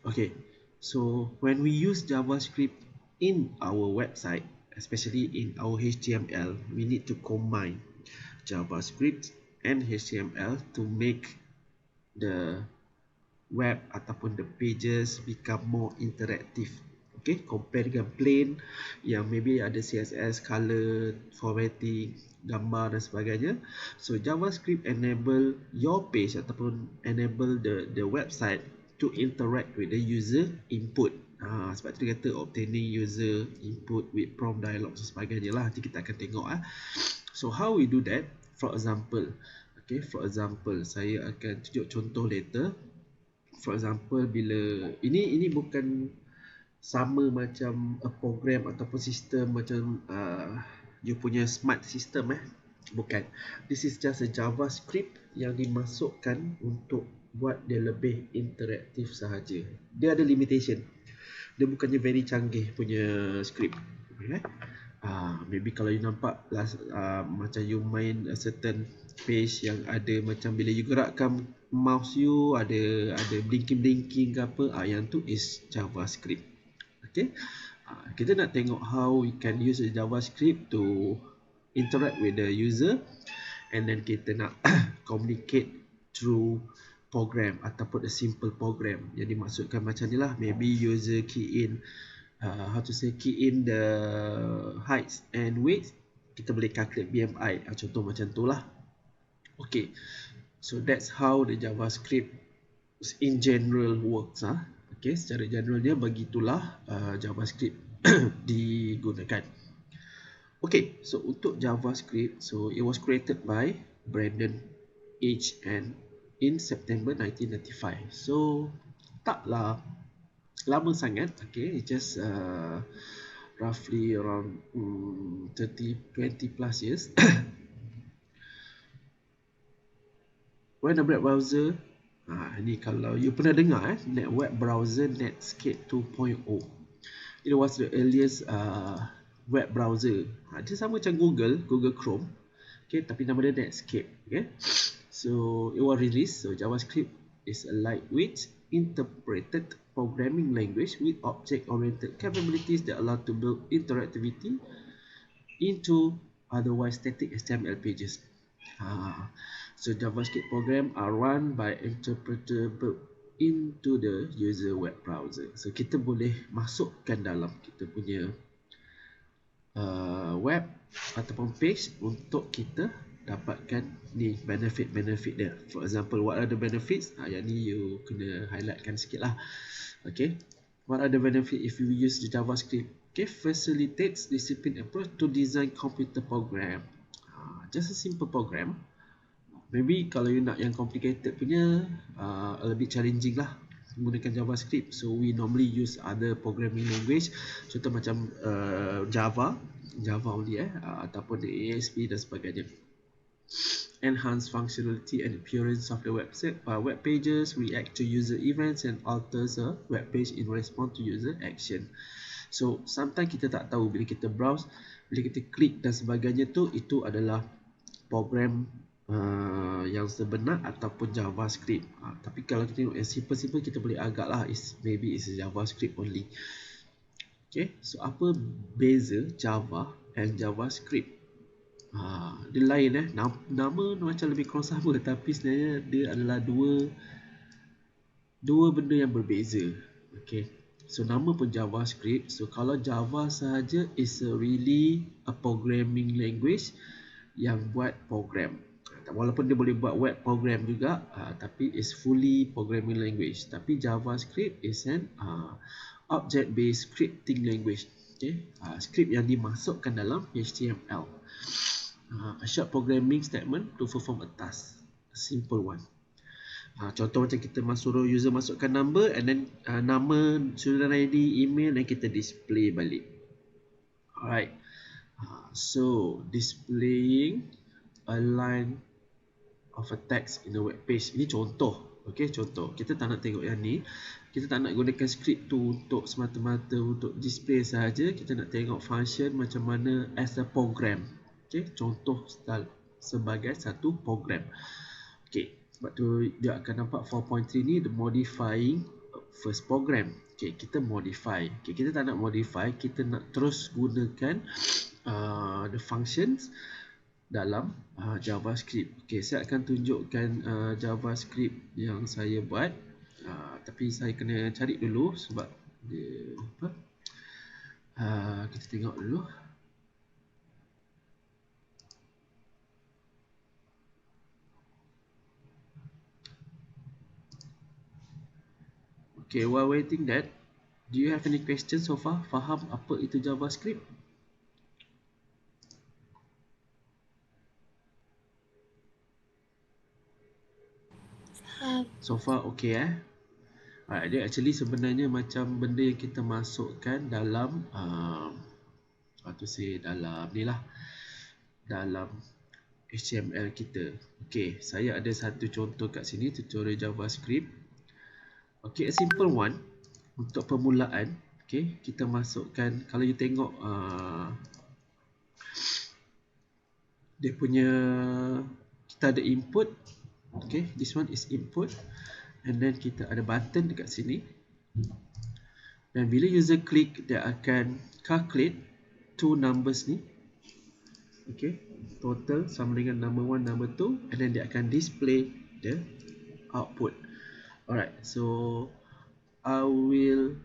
Okay, so when we use JavaScript in our website, especially in our HTML, we need to combine JavaScript and HTML to make the web ataupun the pages become more interactive. Okay, compare dengan plain yang maybe ada CSS, color, formatting, gambar dan sebagainya. So JavaScript enable your page ataupun enable the website to interact with the user input. Sebab tu dia kata obtaining user input with prompt dialog dan sebagainya lah. Nanti kita akan tengok. So how we do that? For example, okay, for example, saya akan tunjuk contoh later. For example, bila ini bukan sama macam a program ataupun sistem macam you punya smart system bukan. This is just a JavaScript yang dimasukkan untuk buat dia lebih interaktif sahaja. Dia ada limitation. Dia bukannya very canggih punya script. Okay? Maybe kalau you nampak macam you main a certain page yang ada macam bila you gerakkan mouse you ada blinking ke apa, yang tu is JavaScript. Okay, kita nak tengok how we can use a JavaScript to interact with the user, and then kita nak communicate through program ataupun a simple program. Jadi maksudkan macam ni lah, maybe user key in key in the heights and weights, kita boleh calculate BMI, contoh macam tu lah. Okay, so that's how the JavaScript in general works. Okay, secara general dia begitulah JavaScript digunakan. Okay, so untuk JavaScript, so it was created by Brandon H. and in September 1995. So taklah lama sangat. Okay, just roughly around 20 plus years. When a web browser, ni kalau you pernah dengar net web browser Netscape 2.0. It was the earliest web browser. Dia sama macam Google Chrome. Okay, tapi nama dia Netscape. Okay, so it was released. So JavaScript is a lightweight interpreted programming language with object-oriented capabilities that allow to build interactivity into otherwise static HTML pages. So JavaScript program are run by interpreter built into the user web browser. So kita boleh masukkan dalam kita punya web ataupun page untuk kita dapatkan ni benefit dia. For example, what are the benefits? Yang ni you kena highlightkan sikit lah. Okay, what are the benefit if you use the JavaScript? Okay, facilitates disciplined approach to design computer program. Just a simple program. Maybe kalau you nak yang complicated punya, a bit challenging lah menggunakan JavaScript. So we normally use other programming language, contoh macam Java only ataupun ASP dan sebagainya. Enhance functionality and appearance of the website. Web pages react to user events and alters a web page in response to user action. So sometimes kita tak tahu bila kita browse, bila kita klik dan sebagainya tu, itu adalah program yang sebenar ataupun JavaScript. Tapi kalau kita tengok yang simple kita boleh agak lah, maybe it's JavaScript only. Okay, so apa beza Java and JavaScript? Dia lain nama macam lebih kurang sama, tapi sebenarnya dia adalah dua benda yang berbeza. Okay, so nama pun JavaScript. So kalau Java sahaja is really a programming language yang buat program. Walaupun dia boleh buat web program juga, tapi is fully programming language. Tapi JavaScript is an object based scripting language. Okay, script yang dimasukkan dalam HTML. A short programming statement to perform a task. A simple one. Contoh macam kita suruh user masukkan number, and then nama, student ID, email, dan kita display balik. Alright. So displaying a line of a text in the web page. Ini contoh. Okay, contoh. Kita tak nak tengok yang ni. Kita tak nak gunakan script tu untuk semata-mata untuk display sahaja. Kita nak tengok function macam mana as a program. Okay, contoh sebagai satu program. Okay, sebab tu dia akan nampak 4.3 ni, the modifying first program. Okay, kita modify. Okay, kita tak nak modify, kita nak terus gunakan the functions dalam JavaScript. Okay, saya akan tunjukkan JavaScript yang saya buat, tapi saya kena cari dulu sebab dia apa. Kita tengok dulu. Okay, while waiting that, do you have any questions so far? Faham apa itu JavaScript? So far okay Alright, dia actually sebenarnya macam benda yang kita masukkan dalam dalam ni lah, dalam HTML kita. Okay, saya ada satu contoh kat sini, tutorial JavaScript. Okay, a simple one untuk permulaan. Okay, kita masukkan, kalau you tengok dia punya, kita ada input. Okay, this one is input, and then kita ada button dekat sini, dan bila user klik dia akan calculate two numbers ni. Okay, total sama dengan number 1, number 2, and then dia akan display the output. Alright, so I will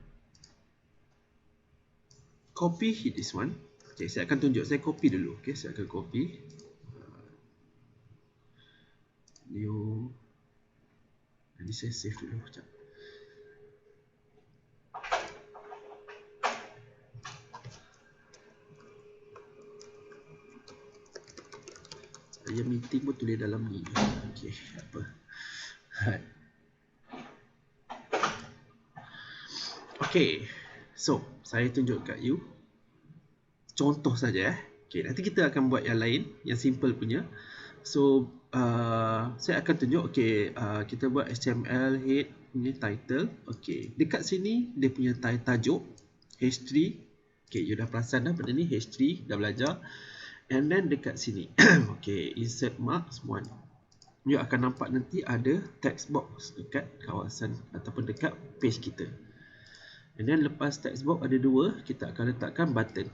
copy this one. Okay, saya akan tunjuk, saya copy dulu. Okay, saya akan copy new, jadi saya save dulu sekejap. Saya meeting pun tulis dalam ni. Okay, apa. Okay, so saya tunjuk kat you contoh saja Okay, nanti kita akan buat yang lain, yang simple punya. So saya akan tunjuk. Okay, kita buat HTML head ni title. Okay, dekat sini dia punya tajuk H3. Okay, you dah perasan dah benda ni H3, dah belajar. And then dekat sini okay, insert marks 1. You akan nampak nanti ada text box dekat kawasan ataupun dekat page kita. And then lepas text box ada 2, kita akan letakkan button.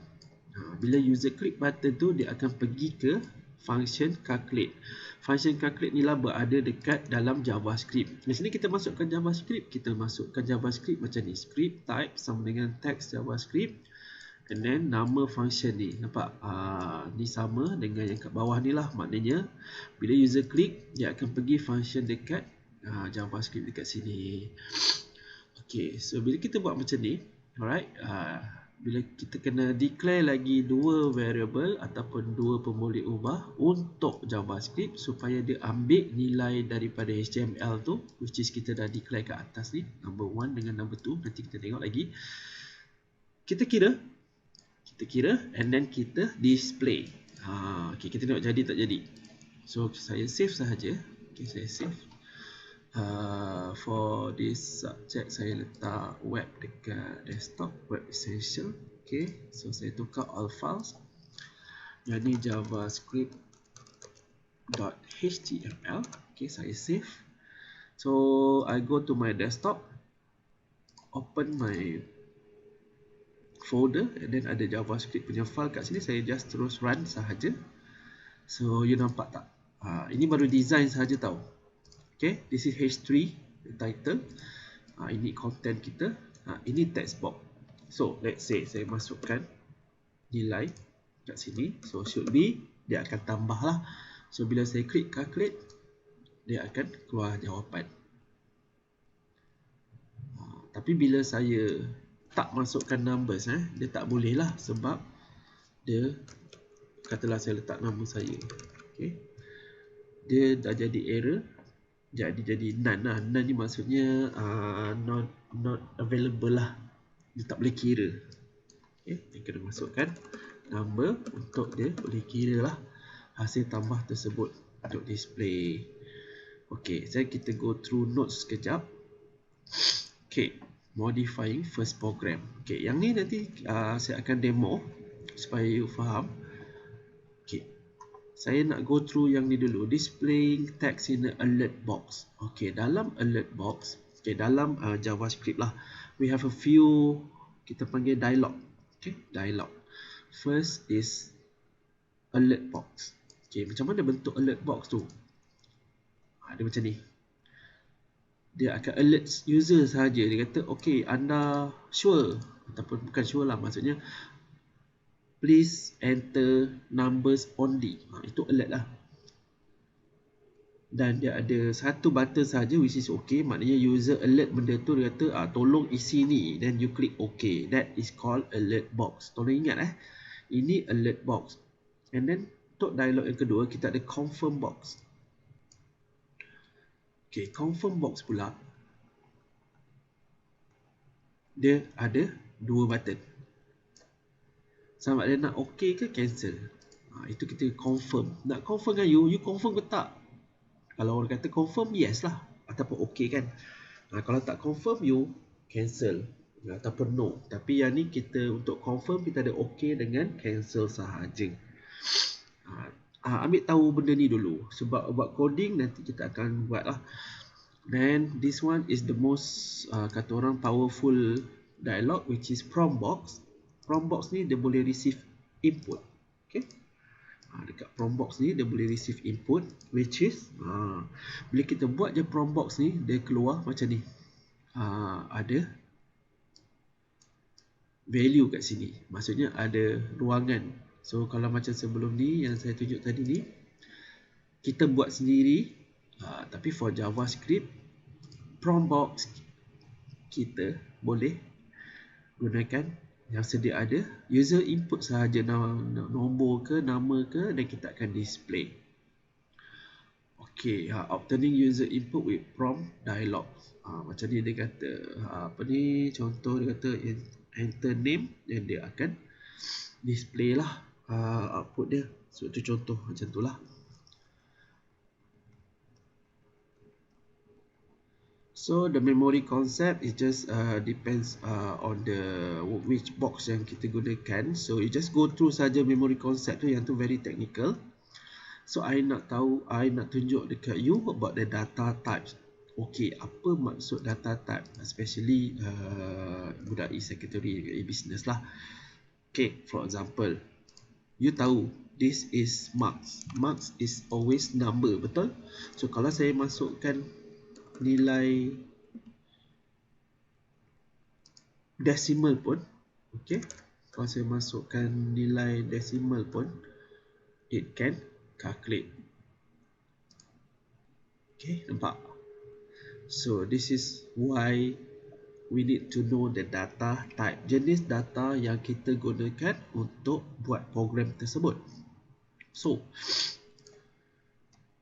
Bila user klik button tu, dia akan pergi ke function calculate. Function calculate ni lah berada dekat dalam JavaScript. Di sini kita masukkan JavaScript, macam ni, script type sama dengan text JavaScript, and then nama function ni. Nampak? Ni sama dengan yang kat bawah ni lah. Maknanya bila user klik, dia akan pergi function dekat JavaScript dekat sini. Okay, so bila kita buat macam ni, alright, bila kita kena declare lagi 2 variable ataupun 2 pemulik ubah untuk JavaScript supaya dia ambil nilai daripada HTML tu, which is kita dah declare kat atas ni, number 1 dengan number 2. Nanti kita tengok lagi. Kita kira and then kita display. Okay, kita tengok jadi tak jadi. So saya save sahaja. Okay, saya save. For this subject saya letak web dekat desktop, web essential. Okay, so saya tukar all files jadi javascript.html. Okay, saya save. So I go to my desktop, open my folder, and then ada JavaScript punya file kat sini. Saya just terus run sahaja. So you nampak tak? Ini baru design sahaja tau. Okay, this is H3, the title. Ini content kita. Ini text box. So let's say saya masukkan nilai kat sini. So should be, dia akan tambah lah. So bila saya klik calculate, dia akan keluar jawapan. Tapi bila saya tak masukkan numbers, dia tak boleh lah, sebab dia, katalah saya letak nama saya, okay, dia dah jadi error, jadi none lah. None ni maksudnya not available lah, dia tak boleh kira. Okay, dia kena masukkan number untuk dia boleh kira lah hasil tambah tersebut untuk display. Okay, kita go through notes sekejap. Okay, modifying first program. Okay, yang ni nanti saya akan demo supaya you faham. Okay, saya nak go through yang ni dulu. Displaying text in the alert box. Okay, dalam alert box, Okay, dalam JavaScript lah, we have a few, kita panggil dialog. Okay, dialog. First is alert box. Okay, macam mana bentuk alert box tu? Dia macam ni. Dia akan alert user sahaja. Dia kata, okay, anda sure, ataupun bukan sure lah, maksudnya please enter numbers only. Itu alert lah. Dan dia ada satu button saja, which is okay. Maknanya user alert benda tu, dia kata tolong isi ni, then you click okay. That is called alert box. Tolong ingat ini alert box. And then untuk dialog yang kedua, kita ada confirm box. Okay, confirm box pula, dia ada dua button. Sama ada nak okay ke cancel. Itu kita confirm. Nak confirm kan you confirm ke tak? Kalau orang kata confirm, yes lah, ataupun okay kan. Kalau tak confirm, you cancel ataupun no. Tapi yang ni kita untuk confirm, kita ada okay dengan cancel sahaja. Ambil tahu benda ni dulu, sebab buat coding nanti kita akan buat lah. Then this one is the most kata orang powerful dialog, which is prompt box. Prompt box ni dia boleh receive input. Okay, dekat prompt box ni dia boleh receive input, which is bila kita buat je prompt box ni, dia keluar macam ni. Ada value kat sini, maksudnya ada ruangan. So kalau macam sebelum ni yang saya tunjuk tadi ni, kita buat sendiri. Tapi for JavaScript, prompt box kita boleh gunakan yang sedia ada. User input sahaja nombor ke nama ke, dan kita akan display. Okay, obtaining user input with prompt dialog. Macam ni dia kata, apa ni, contoh dia kata enter name, dan dia akan display lah output dia. So itu contoh macam tu lah. So the memory concept is just depends on the which box yang kita gunakan. So you just go through saja memory concept tu, yang tu very technical. So I nak tunjuk dekat you about the data types. Okay, apa maksud data type, especially budak e-secretary, e-business lah. Okay, for example, you tahu this is marks. Marks is always number, betul? So kalau saya masukkan nilai decimal pun, okay, kalau saya masukkan nilai decimal pun, it can calculate. Okay, nampak? So this is why we need to know the data type, jenis data yang kita gunakan untuk buat program tersebut. So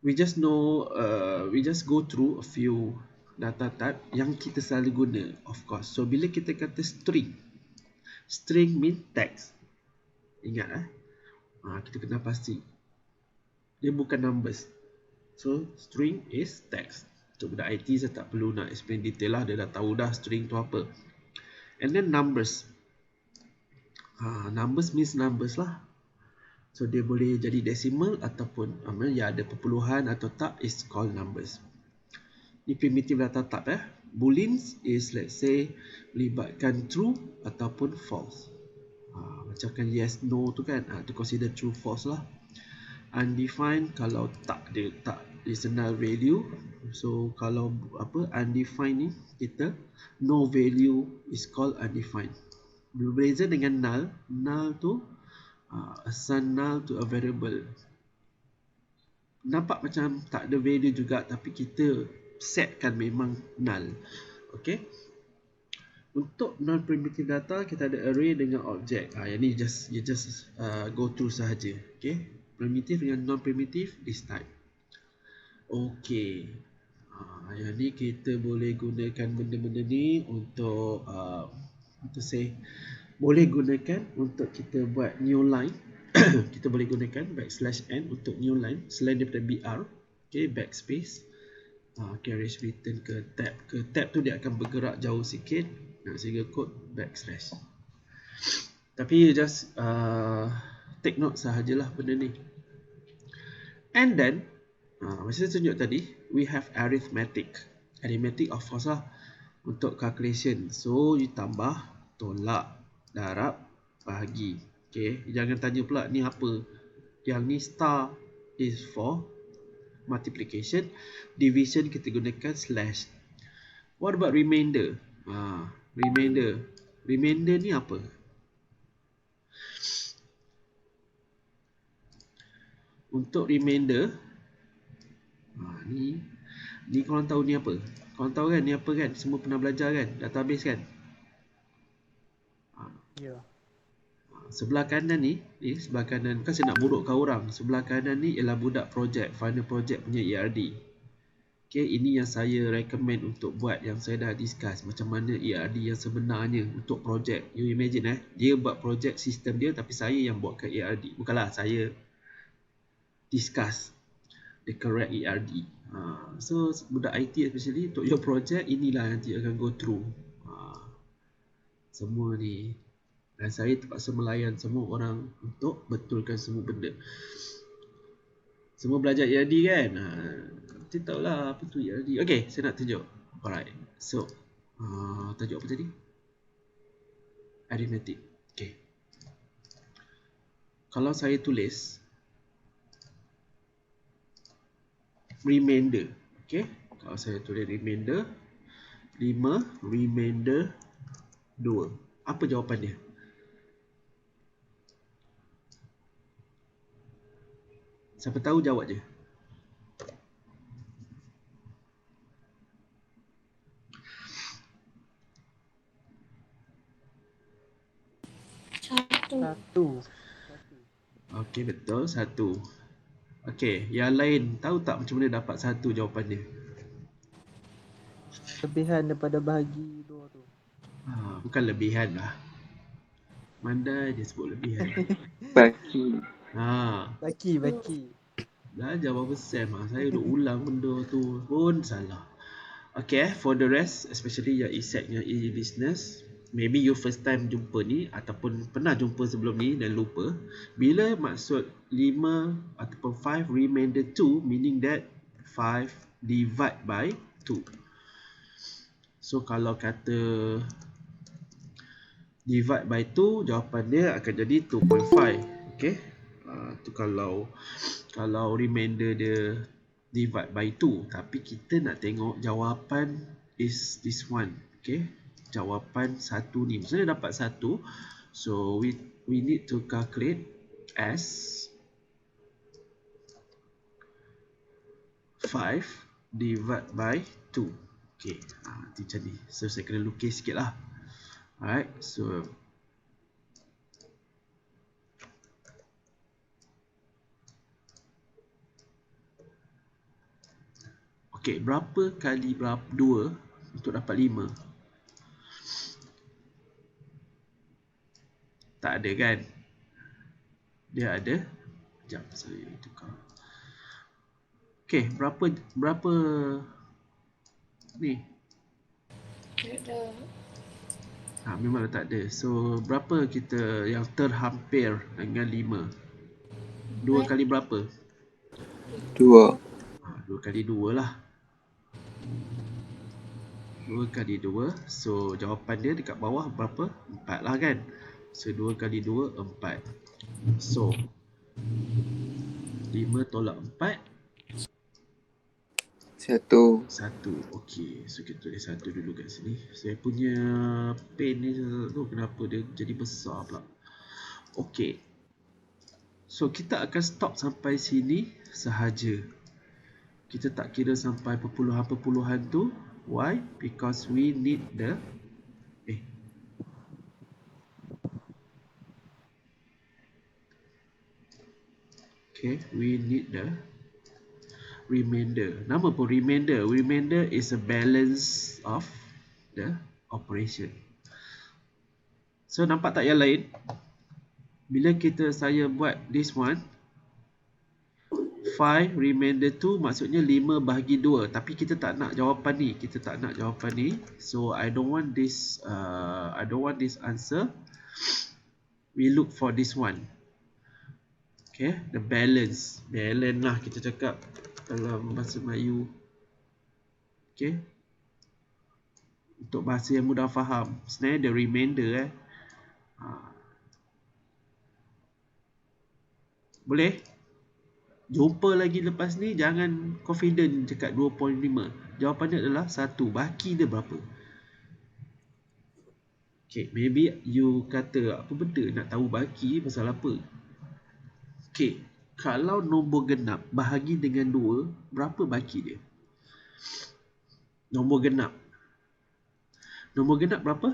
we just go through a few data type yang kita selalu guna, of course. So bila kita kata string mean text. Ingat kita kena pasti dia bukan numbers. So string is text. Untuk budak IT saya tak perlu nak explain detail lah, dia dah tahu dah string tu apa. And then numbers. Numbers means numbers lah. So dia boleh jadi decimal ataupun ya ada perpuluhan atau tak, is called numbers. Ni primitive data type. Booleans is, let's say, melibatkan true ataupun false. Macam kan yes no tu kan, tu consider true false lah. Undefined kalau tak listener value. So kalau undefined ni, kita no value is called undefined. Berbeza dengan null. Null tu assign null to a variable. Nampak macam tak ada value juga, tapi kita setkan memang null. Okay. Untuk non-primitive data, kita ada array dengan object. Yang ni you just go through sahaja. Okay. Primitive dengan non-primitive, this type. Okay. Yang ni kita boleh gunakan benda-benda ni untuk boleh gunakan untuk kita buat new line. Kita boleh gunakan \n untuk new line selain daripada br. Okay, backspace, carriage return ke tab tu dia akan bergerak jauh sikit, sehingga kod backslash. Tapi just take note sahajalah benda ni. And then macam saya tunjuk tadi, we have arithmetic of course lah. untuk calculation. So you tambah, tolak, darab, bahagi. Okay, jangan tanya pula ni apa. Yang ni star is for multiplication, division kita gunakan slash. What about remainder? Remainder ni apa? Untuk remainder, ni korang tahu ni apa? Korang tahu kan ni apa kan? Semua pernah belajar kan? Database kan? Ya. Sebelah kanan ni sebelah kanan, kan saya nak burukkan orang. Sebelah kanan ni ialah budak projek, final project punya ERD. Okay, ini yang saya recommend untuk buat, yang saya dah discuss macam mana ERD yang sebenarnya untuk projek. You imagine dia buat projek sistem dia tapi saya yang buatkan ERD. Bukanlah saya discuss the correct ERD. So budak IT especially untuk your project, inilah nanti akan go through semua ni. Dan saya terpaksa melayan semua orang untuk betulkan semua benda. Semua belajar ERD kan? Nanti tahulah apa tu ERD. Okay, saya nak tunjuk. Alright, so tajuk apa tadi? Arithmetic. Okay, kalau saya tulis remainder, okay, kalau saya tulis remainder 5, remainder 2, apa jawapan dia? Siapa tahu jawab je. Satu. Okey, betul, 1. Okey, yang lain tahu tak macam mana dapat 1 jawapan dia? Lebihan daripada bahagi 2 tu. Bukan lebihan lah. Mandai dia sebut lebihan. Baki. Baki. Belajar berapa sem saya duk ulang benda tu pun salah. Okay, for the rest, especially yang ESEC, yang e-business, maybe you first time jumpa ni ataupun pernah jumpa sebelum ni dan lupa. Bila maksud 5 ataupun 5 remainder 2, meaning that 5 divide by 2. So kalau kata divide by 2, jawapan dia akan jadi 2.5. Okay, tu kalau remainder dia divide by 2, tapi kita nak tengok jawapan is this one. Okay, jawapan 1 ni maksudnya dapat 1. So we need to calculate as 5 divide by 2. Okay, nanti macam ni. So saya kena lukis sikit lah. Alright, so okay, berapa kali 2 untuk dapat 5? Tak ada kan? Dia ada. Sekejap, saya tukar. Okay, berapa ni? Tak ada. Memang tak ada. So berapa kita yang terhampir dengan 5? 2 kali berapa? 2. 2 kali 2 lah. 2 kali 2. So jawapan dia dekat bawah berapa? 4 lah kan? So 2 kali 2, 4. So 5 tolak 4, 1. 1. Okay, so kita tulis 1 dulu kat sini. Saya punya pen ni tu kenapa dia jadi besar pula. Okay, so kita akan stop sampai sini sahaja. Kita tak kira sampai perpuluhan-perpuluhan tu. Why? Because we need the we need the remainder. Nama pun remainder. Remainder is a balance of the operation. So nampak tak yang lain? Bila saya buat this one, 5 remainder 2 maksudnya 5 bahagi 2, tapi kita tak nak jawapan ni. So I don't want this answer. We look for this one. Okay, the balance lah kita cakap dalam bahasa Melayu. Okay, Untuk bahasa yang mudah faham. Sebenarnya the remainder Boleh? Jumpa lagi lepas ni, jangan confident cakap 2.5. Jawapannya adalah 1. Baki dia berapa? Okay, maybe you kata apa benda nak tahu baki pasal apa? Okay, kalau nombor genap bahagi dengan 2, berapa baki dia? Nombor genap. Nombor genap berapa?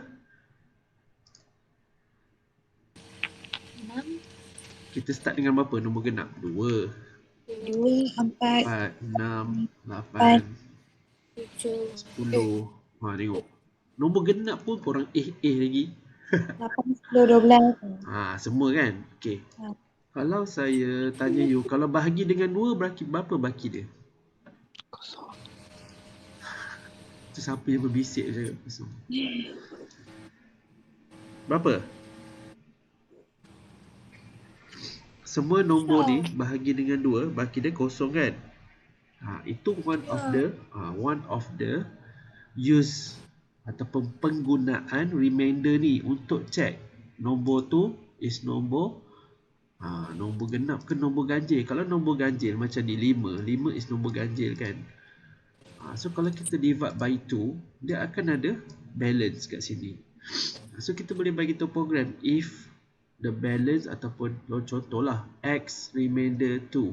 6, Kita start dengan berapa nombor genap? 2, 2, 4, 4, 6, 8, 8, 7, 10. Tengok. Nombor genap pun korang lagi. 8, 10, 12. Semua kan? Okay. Kalau saya tanya you, kalau bahagi dengan 2, berapa baki dia? Kosong. Tu siapa yang berbisik cakap kosong? Berapa? Semua nombor ni bahagi dengan 2, baki dia kosong kan? Itu one of the use ataupun penggunaan remainder ni untuk check nombor tu is nombor genap ke nombor ganjil. Kalau nombor ganjil macam ni 5 is nombor ganjil kan. So kalau kita divide by 2, dia akan ada balance kat sini. So kita boleh bagi tu program if the balance ataupun contohlah x remainder 2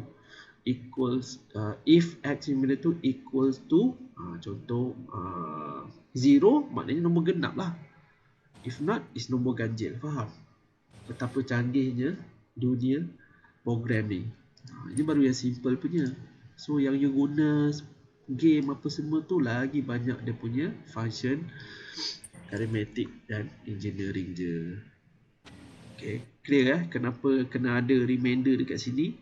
equals if x remainder 2 equals to contoh 0, maknanya nombor genap lah. If not, is nombor ganjil. Faham? Betapa canggihnya dunia program ni. Ini baru yang simple punya. So yang you guna game apa semua tu lagi banyak dia punya function arithmetic dan engineering je. Okay, clear kenapa kena ada remainder dekat sini?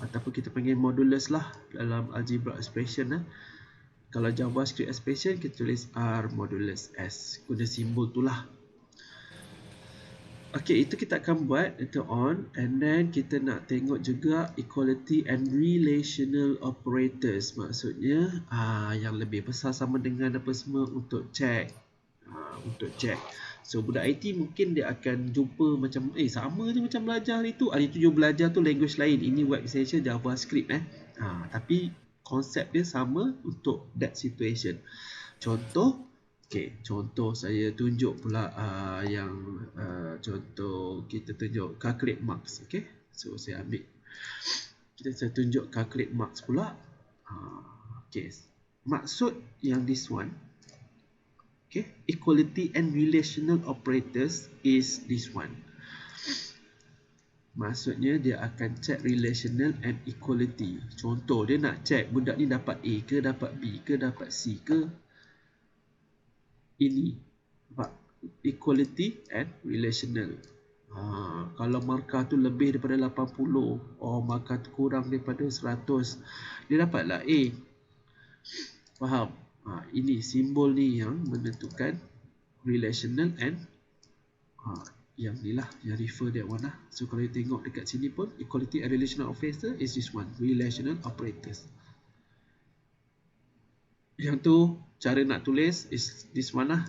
Ataupun kita panggil modulus lah dalam algebra expression. Kalau JavaScript expression kita tulis R modulus S, guna simbol tu lah. Okay, itu kita akan buat later on. And then kita nak tengok juga equality and relational operators. Maksudnya yang lebih besar sama dengan apa semua untuk check. So budak IT mungkin dia akan jumpa macam sama je macam belajar hari tu. Hari tu you belajar tu language lain. Ini web extension JavaScript tapi konsep dia sama untuk that situation. Contoh saya tunjuk pula contoh kita tunjuk calculate marks. Okay, so saya ambil saya tunjuk calculate marks pula. Okay, maksud yang this one, okay, equality and relational operators is this one. Maksudnya dia akan check relational and equality. Contoh dia nak check budak ni dapat A ke, dapat B ke, dapat C ke. Ini equality and relational. Kalau markah tu lebih daripada 80, markah tu kurang daripada 100, dia dapatlah A. Faham? Ini simbol ni yang menentukan relational and yang ni lah, yang refer that one lah. So kalau you tengok dekat sini pun equality and relational operator is this one, relational operators. Yang tu cara nak tulis is this one lah.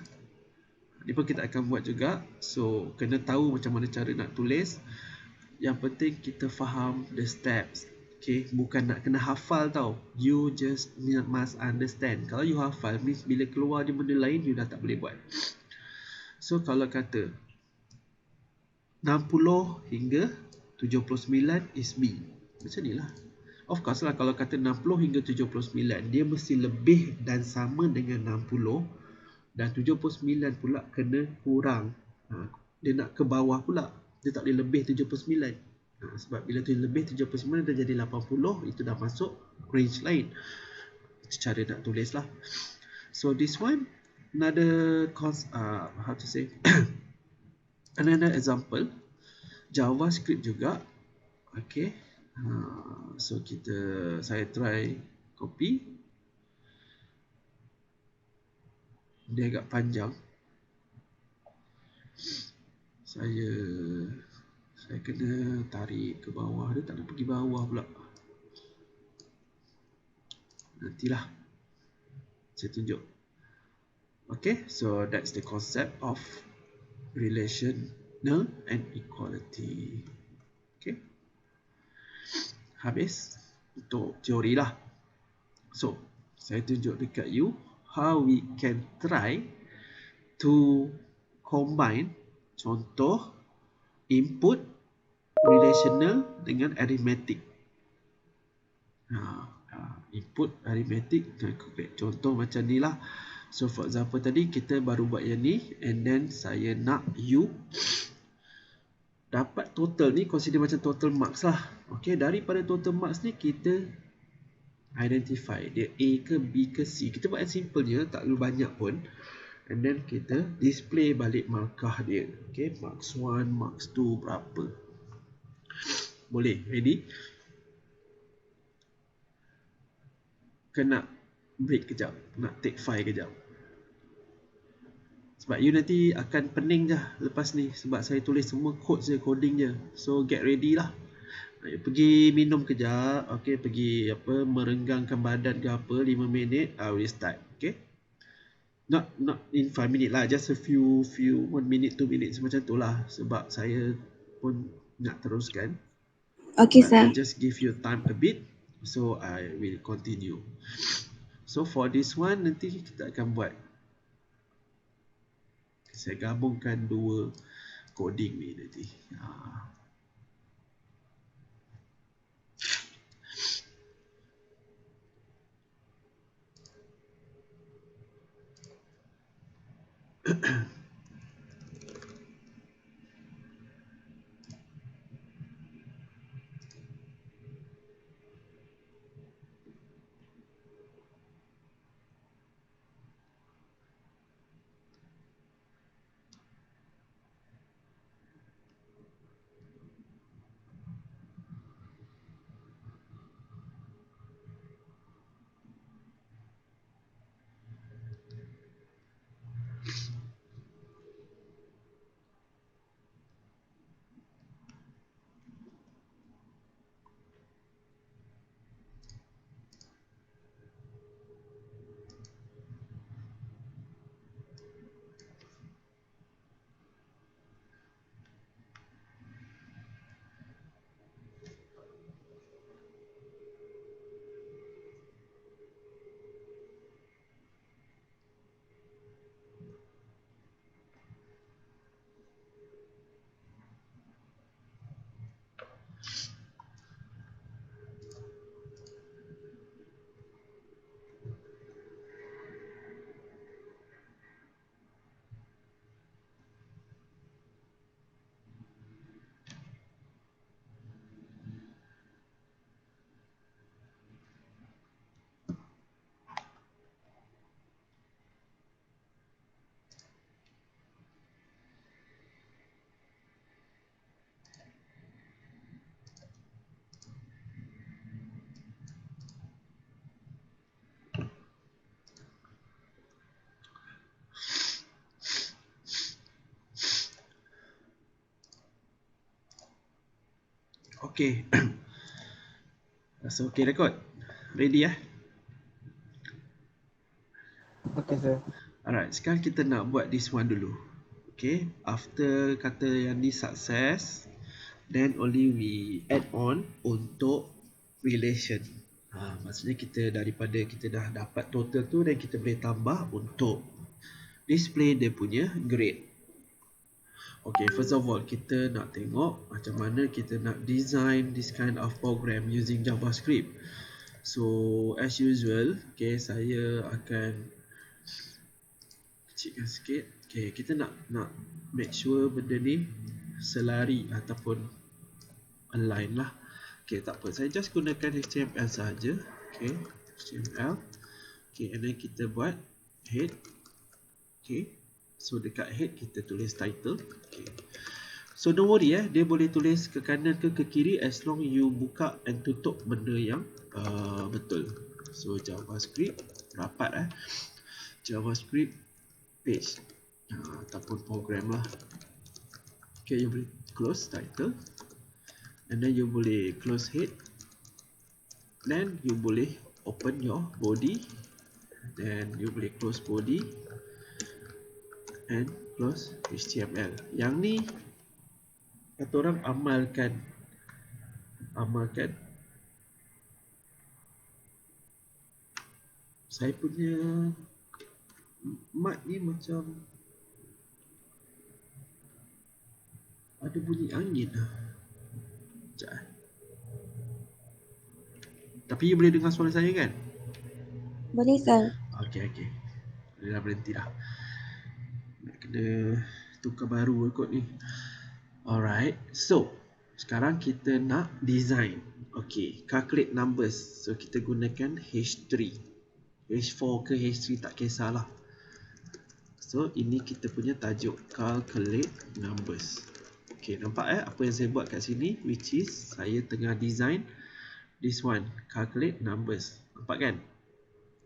Ni pun kita akan buat juga. So kena tahu macam mana cara nak tulis. Yang penting kita faham the steps. Okay, bukan nak kena hafal tau. You just must understand. Kalau you hafal, means bila keluar je benda lain, you dah tak boleh buat. So kalau kata 60 hingga 79 is B. Macam ni lah. Of course lah, kalau kata 60 hingga 79, dia mesti lebih dan sama dengan 60. Dan 79 pula kena kurang. Dia nak ke bawah pula. Dia tak boleh lebih 79. Sebab bila tu lebih 79 dah jadi 80, itu dah masuk range lain. Itu cara nak tulis lah. So this one, another another example, JavaScript juga. Okay. So saya try copy. Dia agak panjang. Saya kena tarik ke bawah. Dia tak nak pergi bawah pula. Nantilah saya tunjuk. Okay, so that's the concept of relational and equality. Okay, habis untuk teori lah. So, saya tunjuk dekat you how we can try to combine contoh input relational dengan arithmetic. Input arithmetic dan calculate. Contoh macam ni lah. So for example tadi kita baru buat yang ni, and then saya nak you dapat total ni, consider macam total marks lah. Okay, daripada total marks ni kita identify dia A ke B ke C. Kita buat yang simple je, tak perlu banyak pun. And then kita display balik markah dia. Okay, marks 1, marks 2 berapa. Boleh, ready? Kena break kejap, nak take 5 kejap. Sebab you nanti akan pening je lepas ni, sebab saya tulis semua code je, coding je. So get ready lah. Pergi minum kejap, okay, pergi merenggangkan badan ke apa, 5 minit, I will start, okay. Not in 5 minit lah, just a few 1 minute, 2 minutes macam tu lah. Sebab saya pun nak teruskan. Okay, But sir. I just give you time a bit, so I will continue. So for this one, nanti kita akan buat, saya gabungkan dua coding ni nanti. Okay. Rasa okay record? Ready ya? Okay, sir. Alright, sekarang kita nak buat this one dulu. Okay, after kata yang ni success, then only we add on untuk relation. Maksudnya kita daripada kita dah dapat total tu, dan kita boleh tambah untuk display dia punya grade. Okay, first of all kita nak tengok macam mana kita nak design this kind of program using JavaScript. So as usual, okay, saya akan kecilkan sikit. Okay, kita nak make sure benda ni selari ataupun align lah. Okay, tak apa, saya just gunakan HTML saja. Okay, HTML. Okay, and then kita buat head. Okay, so dekat head kita tulis title. Okay, so don't worry dia boleh tulis ke kanan ke kiri as long you buka and tutup benda yang betul. So JavaScript rapat JavaScript page ataupun program lah. Okay, you boleh close title, and then you boleh close head, then you boleh open your body, then you boleh close body, and close HTML. Yang ni kata orang amalkan saya punya mat ni macam ada bunyi angin lah. Sekejap. Tapi you boleh dengar suara saya kan? Boleh sir. Okey. Boleh dah berhenti dah. Nak kena tukar baru kot ni. Alright. So, sekarang kita nak design. Okey, calculate numbers. So, kita gunakan H3. H4 ke H3 tak kisahlah. So, ini kita punya tajuk calculate numbers. Okey, nampak apa yang saya buat kat sini, which is saya tengah design this one, calculate numbers. Nampak kan?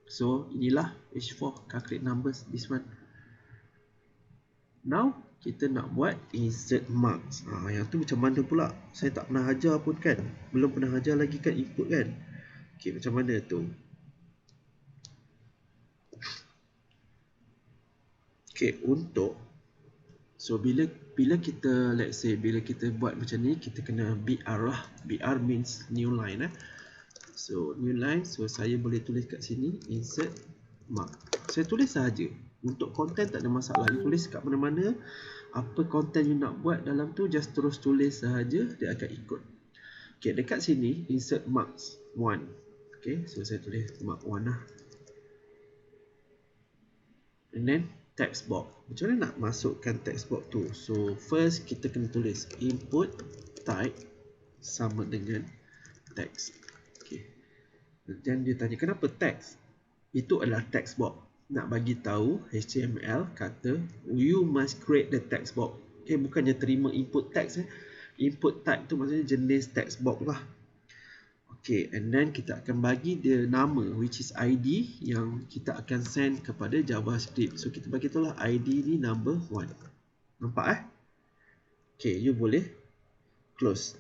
So, inilah H4, calculate numbers, this one. Now, kita nak buat insert marks. Yang tu macam mana pula? Saya tak pernah ajar pun kan? Belum pernah ajar lagi kan input kan? Okey, macam mana tu? Okey, so bila kita, let's say bila kita buat macam ni, kita kena BR lah. BR means new line So new line, so saya boleh tulis kat sini insert mark. Saya tulis sahaja. Untuk content tak ada masalah. You tulis kat mana-mana, apa content you nak buat dalam tu, just terus tulis sahaja, dia akan ikut. Okey, dekat sini insert marks 1. Okey, so saya tulis mark 1 lah. And then text box. Macam mana nak masukkan text box tu? So first kita kena tulis input type sama dengan text. Okey. Dan dia tanya kenapa text? Itu adalah text box. Nak bagi tahu HTML kata you must create the text box. Okey, bukannya terima input text Input type tu maksudnya jenis text box lah. Okay, and then kita akan bagi dia nama, which is ID yang kita akan send kepada JavaScript. So kita bagi tahu lah ID ni number 1. Nampak Okay, you boleh close.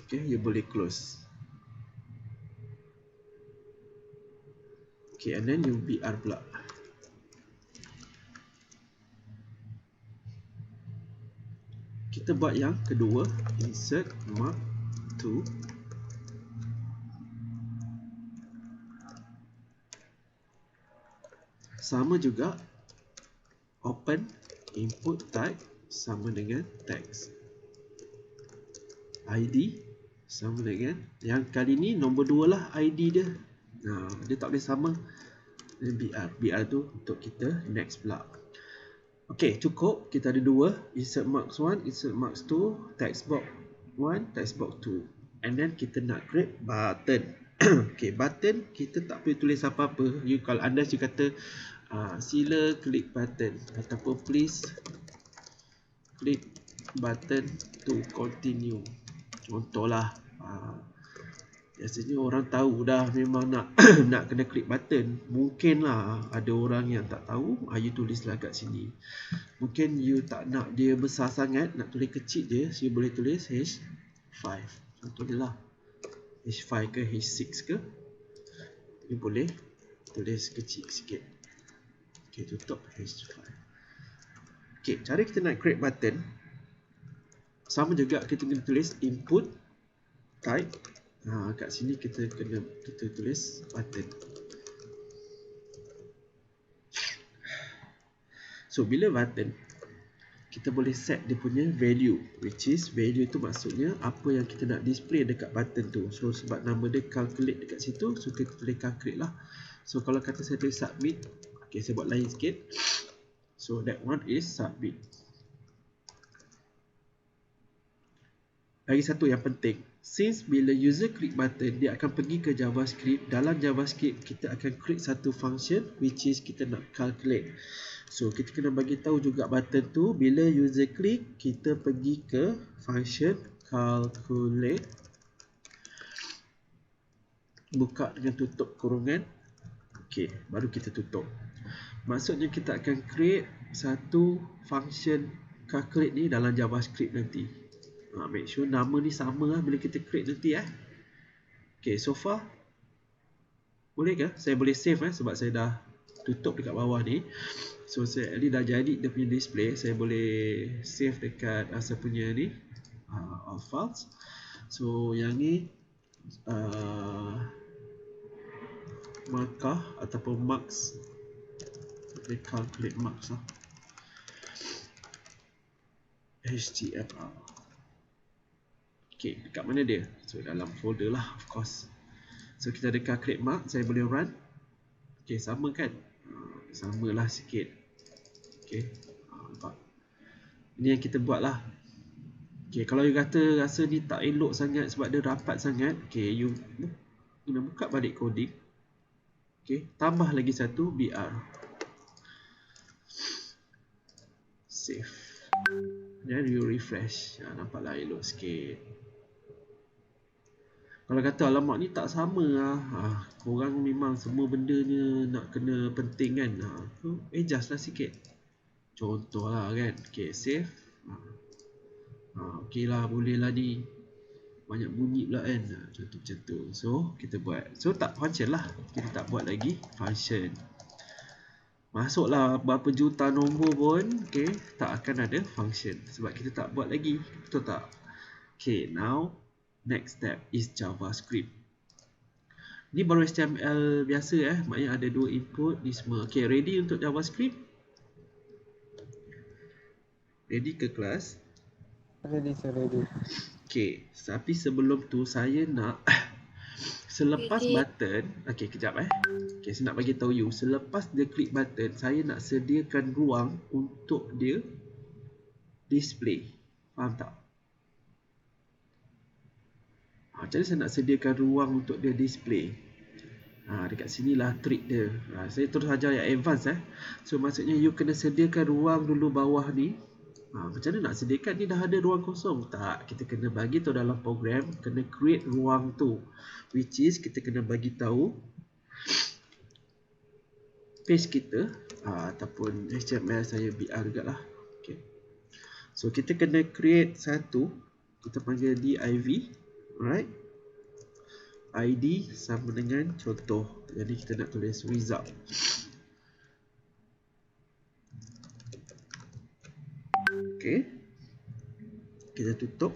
Okay, you boleh close. Okay, and then you BR pula. Kita buat yang kedua, insert mark 2. Sama juga open input type sama dengan text. ID sama dengan, yang kali ni nombor 2 lah ID dia. Dia tak boleh sama dengan BR. BR tu untuk kita next pula. Okay, cukup. Kita ada 2, insert marks 1, insert marks 2, text box 1, text box 2. And then kita nak create button. Okay, button kita tak perlu tulis apa-apa. Kalau anda kata sila klik button ataupun please klik button to continue. Contohlah, biasanya orang tahu dah memang nak nak kena klik button. Mungkin lah ada orang yang tak tahu, you tulislah kat sini. Mungkin you tak nak dia besar sangat, nak tulis kecil je, so you boleh tulis H5. Contohnya lah H5 ke H6 ke, you boleh tulis kecil sikit. Okay, tutup H5. Okay, cara kita nak create button sama juga, kita kena tulis input type. Kat sini kita tulis button. So bila button, kita boleh set dia punya value, which is value tu maksudnya apa yang kita nak display dekat button tu. So sebab nama dia calculate dekat situ, so kita tulis calculate lah. So kalau kata saya tulis submit, okay, saya buat lain sikit. So that one is submit. Lagi satu yang penting, since bila user klik button, dia akan pergi ke JavaScript. Dalam JavaScript, kita akan create satu function which is kita nak calculate. So kita kena bagi tahu juga button tu, bila user klik, kita pergi ke function calculate, buka dengan tutup kurungan. Okay, baru kita tutup. Maksudnya kita akan create satu function calculate ni dalam JavaScript nanti. Make sure nama ni sama lah bila kita create nanti Okay, so far boleh ke? Saya boleh save sebab saya dah tutup dekat bawah ni. So saya ni dah jadi dia punya display. Saya boleh save dekat saya punya ni all files. So yang ni markah ataupun marks, boleh calculate marks lah, HTML. Okay, dekat mana dia? So dalam folder lah, of course. So kita ada calculate mark, saya boleh run. Okay, sama kan? Samalah sikit. Okay, nampak? Ini yang kita buat lah. Okay, kalau you kata rasa ni tak elok sangat sebab dia rapat sangat, okay, you guna buka balik coding. Okay, tambah lagi satu BR. Save. Dan you refresh. Nampaklah elok sikit. Kalau kata alamak ni tak sama lah, korang memang semua bendanya nak kena penting kan, adjust lah sikit. Contoh lah kan. Okay, save. Okay lah, boleh lah ni. Banyak bunyi pula kan. Contoh macam tu. So kita buat. So tak function lah. Kita tak buat lagi function. Masuklah berapa juta nombor pun, okay, tak akan ada function sebab kita tak buat lagi. Betul tak? Okay, now next step is JavaScript. Ni baru HTML biasa maknanya ada 2 input ni semua. Okay, ready untuk JavaScript? Ready ke kelas? Ready, sir, ready. Okay, tapi sebelum tu saya nak selepas button, okay, kejap okay, saya nak bagi tahu you, selepas dia klik button, saya nak sediakan ruang untuk dia display. Faham tak? Macam mana saya nak sediakan ruang untuk dia display? Dekat sinilah trik dia. Saya terus ajar yang advance So maksudnya you kena sediakan ruang dulu bawah ni. Macam mana nak sediakan? Ni dah ada ruang kosong. Tak, kita kena bagi tahu dalam program, kena create ruang tu, which is kita kena bagi tahu page kita ataupun HTML saya BR juga lah. Okay. So kita kena create satu, kita panggil div, alright, ID sama dengan contoh. Jadi kita nak tulis result. Okay, kita tutup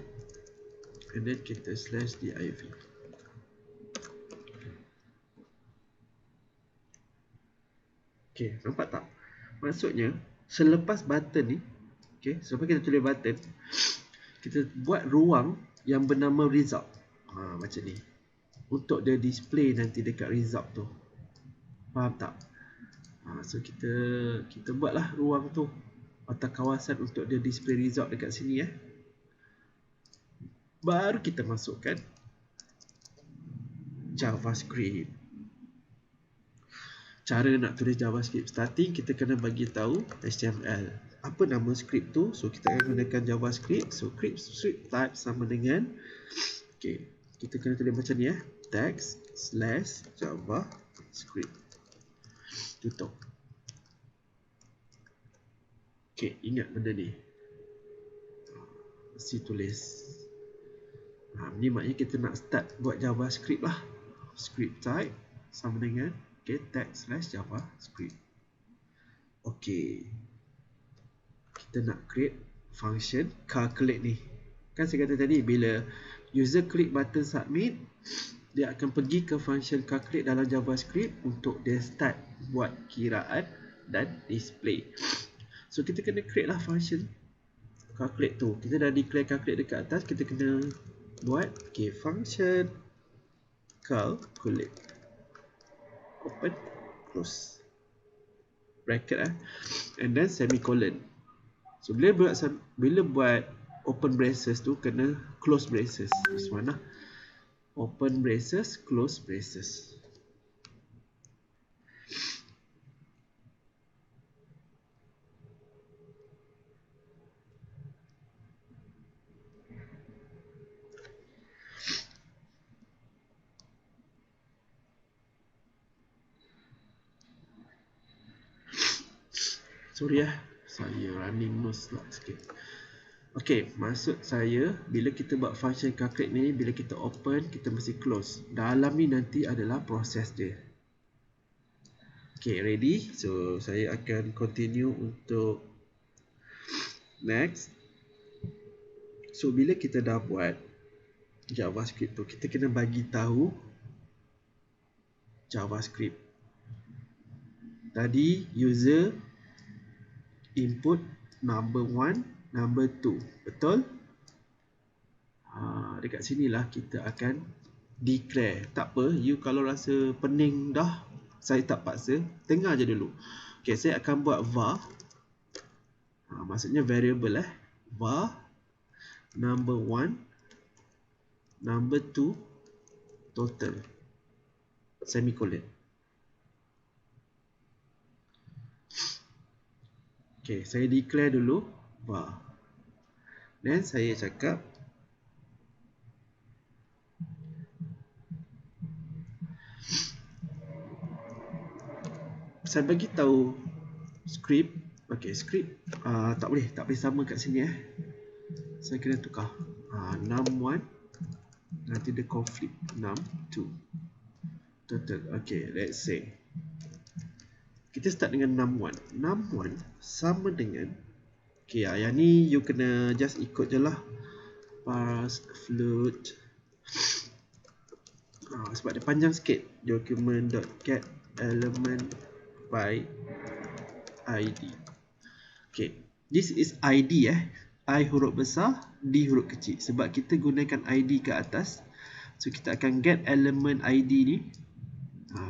and then kita slash div. Okay, nampak tak? Maksudnya selepas button ni, okay, selepas kita tulis button, kita buat ruang yang bernama result. Macam ni, untuk dia display nanti dekat result tu. Faham tak? So kita buatlah ruang tu atau kawasan untuk dia display result dekat sini Baru kita masukkan JavaScript. Cara nak tulis JavaScript, starting kita kena bagi tahu HTML. Apa nama script tu? So kita akan gunakan JavaScript. So script type sama dengan, okay, kita kena tulis macam ni text / JavaScript. Tutup. Okay, ingat benda ni. Mesti tulis. Ni maknanya kita nak start buat JavaScript lah. Script type sama dengan, okay, text / JavaScript. Okay. Kita nak create function calculate ni. Kan saya kata tadi, bila user klik button submit, dia akan pergi ke function calculate dalam JavaScript untuk dia start buat kiraan dan display. So kita kena create lah function calculate tu. Kita dah declare calculate dekat atas, kita kena buat, okay, function calculate, open close bracket and then semicolon. So bila buat open braces tu, kena close braces. This one open braces, close braces. Sorry saya running nose lah sikit. Okay, maksud saya bila kita buat function calculate ni, bila kita open, kita mesti close. Dalam ni nanti adalah proses dia. Okay, ready? So saya akan continue untuk next. So bila kita dah buat JavaScript tu, kita kena bagi tahu JavaScript. Tadi user input number 1, number 2. Betul? Dekat sinilah kita akan declare. Tak apa, you kalau rasa pening dah, saya tak paksa, tengah je dulu. Okay, saya akan buat var. Maksudnya variable var number 1, number 2, total. Semicolon. Okay, saya declare dulu var. Dan saya cakap saya bagi tahu script. Okay, script tak boleh sama kat sini Saya kena tukar. Num1 nanti dia conflict num2 total. Okay, let's say kita start dengan num1. Num1 sama dengan, okay, yang ni you kena just ikut je lah. Parse float. Sebab dia panjang sikit. Document.get element by id. Okay, this is id I huruf besar, D huruf kecil. Sebab kita gunakan id ke atas, so kita akan get element id ni.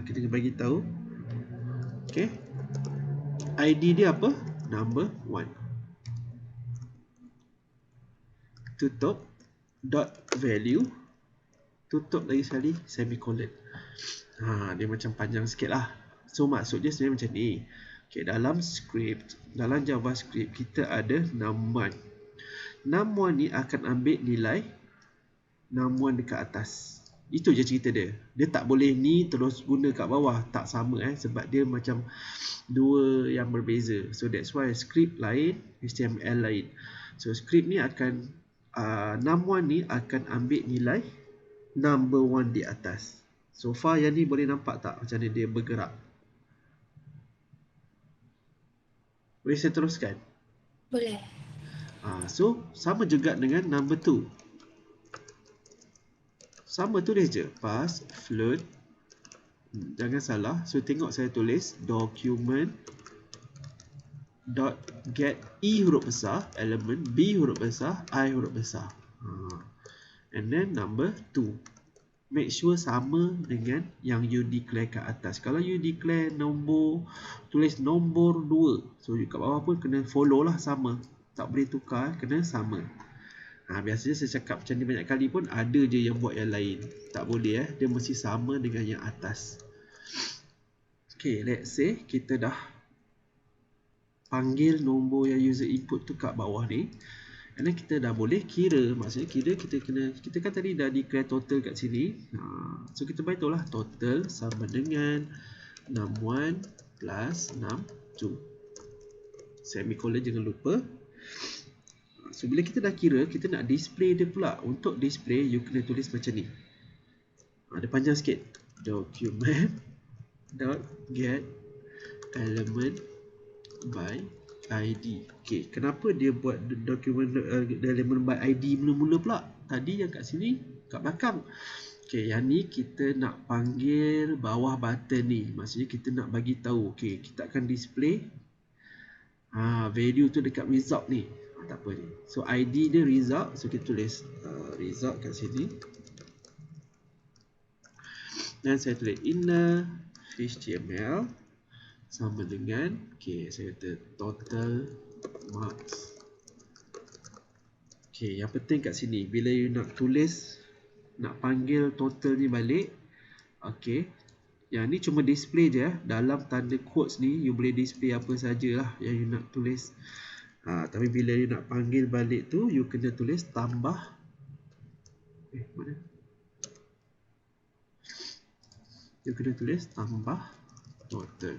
Kita kena bagi tahu. Okay, id dia apa? Number 1. Tutup dot value, tutup lagi sekali semicolon. Dia macam panjang sikit lah. So maksud dia sebenarnya macam ni. Okay, dalam JavaScript kita ada num1. Num1 ni akan ambil nilai num1 dekat atas. Itu je cerita dia. Dia tak boleh ni terus guna kat bawah. Tak sama sebab dia macam dua yang berbeza. So that's why script lain, HTML lain. So script ni akan num1 ni akan ambil nilai number 1 di atas. So far yang ni boleh nampak tak macam mana dia bergerak? Boleh saya teruskan? Boleh. So sama juga dengan number 2. Sama tulis je, pass float. Jangan salah. So tengok saya tulis document dot get E huruf besar element, B huruf besar, I huruf besar. And then number 2. Make sure sama dengan yang you declare kat atas. Kalau you declare nombor, tulis nombor 2. So kat bawah pun kena follow lah sama. Tak boleh tukar, kena sama. Biasanya saya cakap macam ni banyak kali pun ada je yang buat yang lain. Tak boleh dia mesti sama dengan yang atas. Okay, let's say kita dah panggil nombor yang user input tu kat bawah ni. And then kita dah boleh kira. Maksudnya kira kita kan tadi dah declare total kat sini. So kita beritahu lah total sama dengan num1 plus num2. Semicolon jangan lupa. So bila kita dah kira, kita nak display dia pula. Untuk display, you kena tulis macam ni. Dia panjang sikit. Document.get element by id. Okay, kenapa dia buat document element by id mula-mula pula? Tadi yang kat sini, kat belakang. Okay, yang ni kita nak panggil bawah button ni. Maksudnya kita nak bagi tahu. Okay, kita akan display value tu dekat result ni. Tak apa ni. So id dia result. So kita tulis result kat sini. Dan saya tulis inner HTML sama dengan, okay, saya kata total marks. Okay, yang penting kat sini, bila you nak tulis, nak panggil total ni balik, okay, yang ni cuma display je. Dalam tanda quotes ni, you boleh display apa sajalah yang you nak tulis. Tapi bila you nak panggil balik tu, you kena tulis tambah. Mana? You kena tulis tambah total.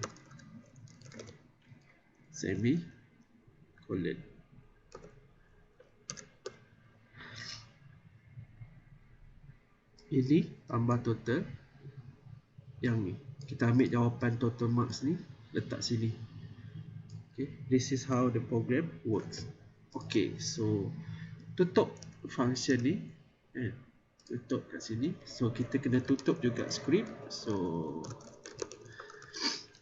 Semicolon. Ini tambah total yang ni. kita ambil jawapan total marks ni, letak sini. Okay, this is how the program works. Okay, so tutup function ni, tutup kat sini. So kita kena tutup juga script. So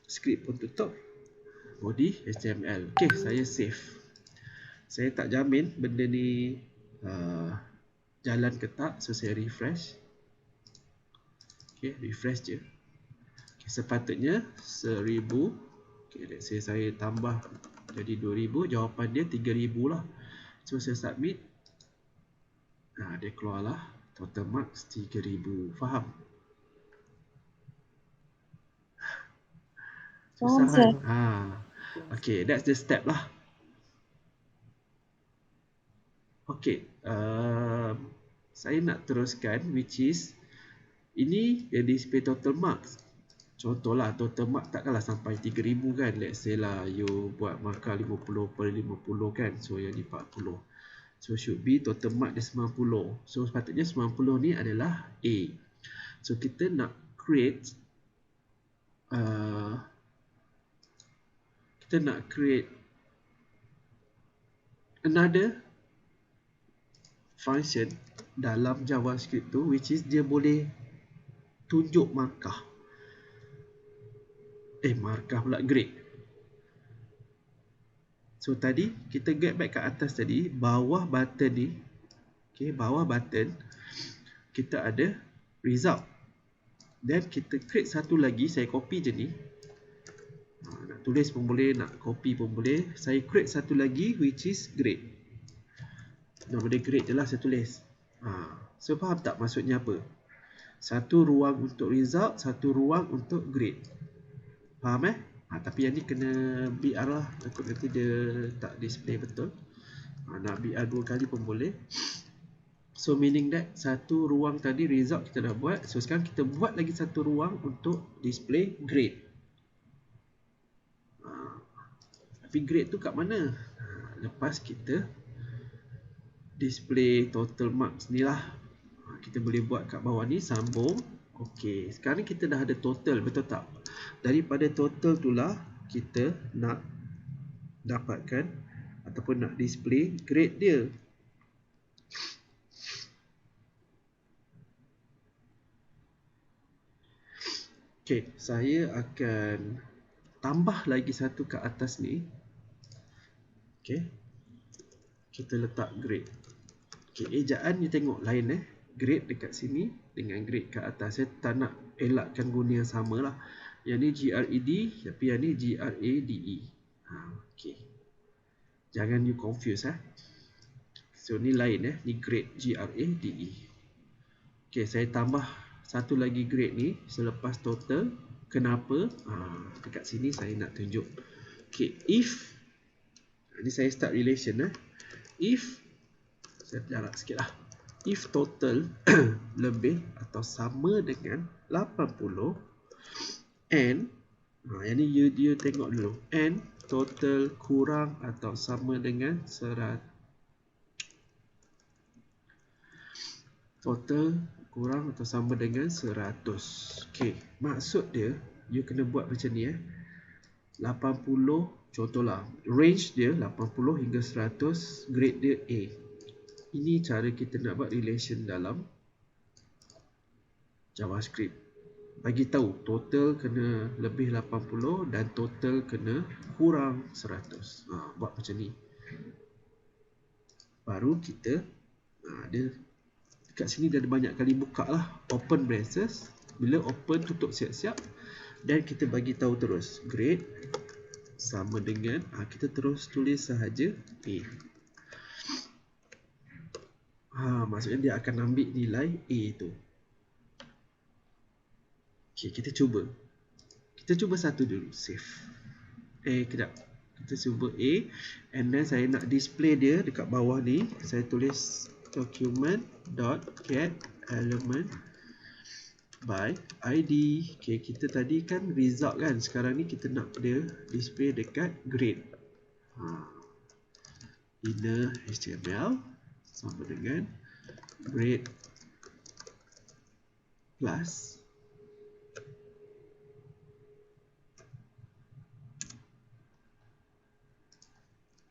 script pun tutup, body HTML. Okay, saya save. Saya tak jamin benda ni jalan ke tak, so saya refresh. Okay, refresh je. Okay, sepatutnya 1000. Okay, let's say saya tambah jadi 2000, jawapan dia 3000 lah. So saya submit, dia keluarlah total marks 3000. Faham? Susah Faham, kan? Okay, that's the step lah. Okay, saya nak teruskan, which is ini yang display total marks. Contohlah total mark takkanlah sampai 3000 kan. Let's say lah you buat markah 50/50 kan. So yang ni 40. So should be total mark dia 90. So sepatutnya 90 ni adalah A. So kita nak create another function dalam JavaScript tu, which is dia boleh tunjuk markah. Markah pula, grade. So tadi kita get back ke atas tadi, bawah button ni, okay, bawah button kita ada result. Dan kita create satu lagi, saya copy je ni. Nak tulis pun boleh, nak copy pun boleh. Saya create satu lagi which is grade. Nama dia grade je lah saya tulis. So faham tak maksudnya apa? Satu ruang untuk result, satu ruang untuk grade. Faham tapi yang ni kena BR lah, takut nanti dia tak display betul. Nak BR 2 kali pun boleh. So meaning that satu ruang tadi result kita dah buat. So sekarang kita buat lagi satu ruang untuk display grade. Tapi grade tu kat mana? Lepas kita display total marks ni lah. Kita boleh buat kat bawah ni, sambung. Okey, sekarang kita dah ada total, betul tak? Daripada total itulah kita nak dapatkan ataupun nak display grade dia. Okey, saya akan tambah lagi satu kat atas ni. Okey, kita letak grade. Okey, ejaan you tengok lain grade dekat sini dengan grade kat atas. Saya tak nak elakkan guna yang sama lah. Yang ni GRED, tapi yang ni GRADE. Okey, jangan you confuse So ni lain ni grade GRADE. Okey, saya tambah satu lagi grade ni selepas total. Kenapa? Dekat sini saya nak tunjuk. Okey, if ni saya start relation if, saya jarak sikit lah. If total lebih atau sama dengan 80 and yang ni you tengok dulu, and total kurang atau sama dengan 100. Total kurang atau sama dengan 100. Okey, maksud dia you kena buat macam ni 80, contohlah range dia 80 hingga 100, grade dia A. Ini cara kita nak buat relation dalam JavaScript. Bagi tahu total kena lebih 80 dan total kena kurang 100. Buat macam ni. Baru kita dia dekat sini dia ada banyak kali buka lah, open braces. Bila open, tutup siap-siap. Dan kita bagi tahu terus grade sama dengan kita terus tulis sahaja A. Maksudnya dia akan ambil nilai A tu. Okey, kita cuba. Kita cuba satu dulu, save. Kejap. Kita cuba A, and then saya nak display dia dekat bawah ni. Saya tulis document.get element by ID. Okey, kita tadi kan result kan. Sekarang ni kita nak dia display dekat grade. Inner HTML sama dengan grade plus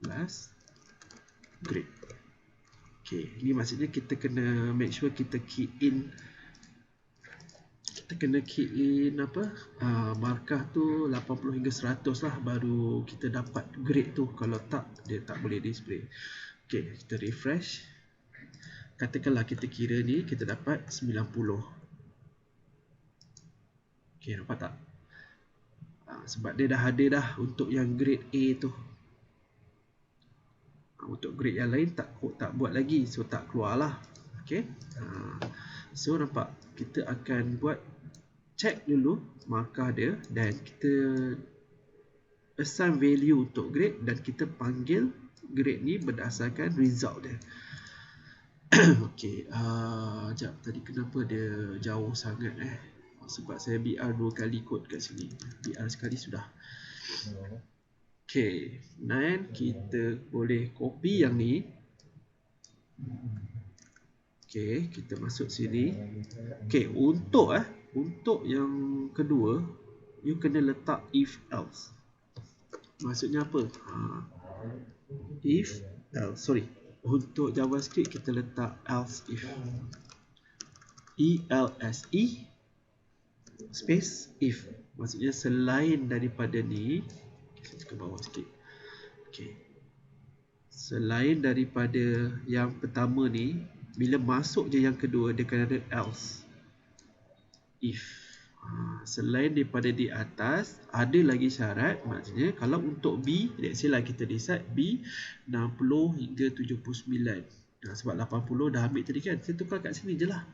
plus grade. Okay, ni maksudnya kita kena make sure kita key in apa, markah tu 80 hingga 100 lah, baru kita dapat grade tu. Kalau tak, dia tak boleh display. Okay, kita refresh. Katakanlah kita kira ni kita dapat 90. Okay, nampak tak? Sebab dia dah ada dah untuk yang grade A tu. Untuk grade yang lain tak buat lagi, so tak keluar lah. Okay, so nampak, kita akan buat check dulu markah dia dan kita assign value untuk grade dan kita panggil grade ni berdasarkan result dia. Okay, sekejap, tadi kenapa dia jauh sangat sebab saya BR 2 kali kod kat sini. BR sekali sudah. Okay, dan kita boleh copy yang ni. Okay, kita masuk sini. Okay, untuk yang kedua, you kena letak if else. Maksudnya apa? If else, sorry. Untuk JavaScript kita letak else if. ELSE space if. Maksudnya selain daripada ni, saya ke bawah sikit. Okay. Selain daripada yang pertama ni, bila masuk je yang kedua, dia akan ada else if. Selain daripada di atas, ada lagi syarat. Maksudnya kalau untuk B, let's say lah kita decide B 60 hingga 79. Sebab 80 dah ambil tadi kan, saya tukar kat sini je lah.